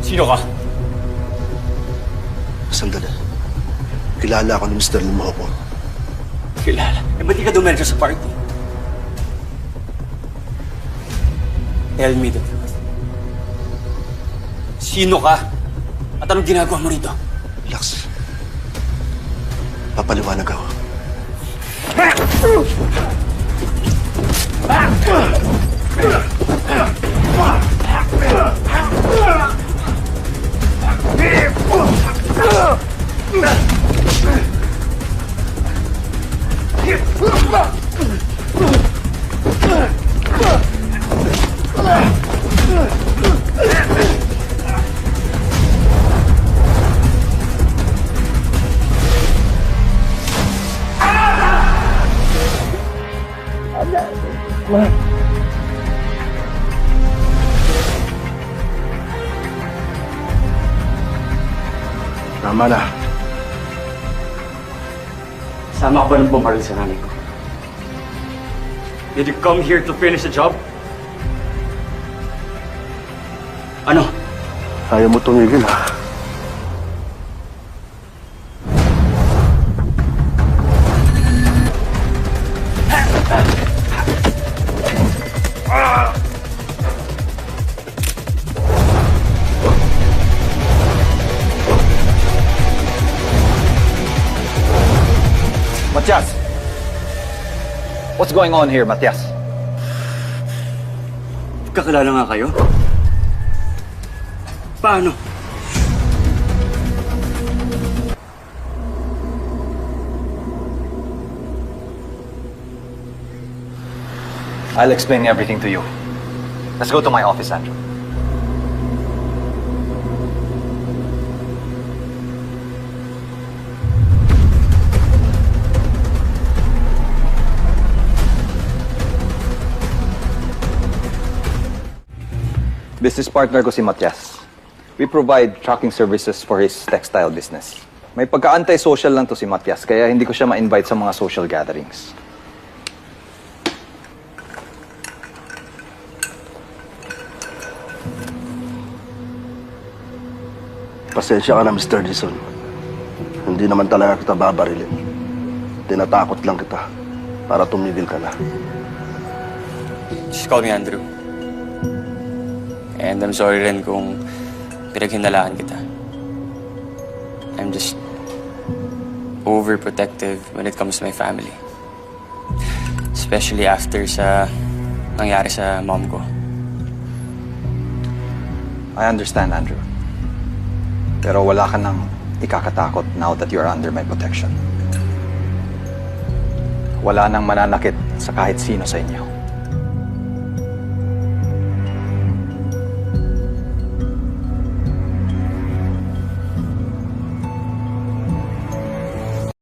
Sino ka? Sandali. Kilala ako ni Mr. Limoko. Kilala? Ba't di ka dumiretso sa party? Tell me the truth. Sino ka? At anong ginagawa mo rito? Relax. Papaliwanag ako. Tama na. Sama ka ba ng bumaril sa nanay ko? Did you come here to finish the job? Ano? Ayaw mo tumigil, ha? Matias! What's going on here, Matias? Kakilala nga kayo? Paano? I'll explain everything to you. Let's go to my office, Andrew. Business partner ko si Matias. We provide tracking services for his textile business. May pagka-anti-social lang to si Matias, kaya hindi ko siya ma-invite sa mga social gatherings. Pasensya ka na, Mr. Dizon. Hindi naman talaga kita babarilin. Tinatakot lang kita para tumigil ka na. Just call me Andrew. And I'm sorry rin kung pinaghinalaan kita. I'm just overprotective when it comes to my family. Especially after sa nangyari sa mom ko. I understand, Andrew. Pero wala ka nang ikakatakot now that you're under my protection. Wala nang mananakit sa kahit sino sa inyo.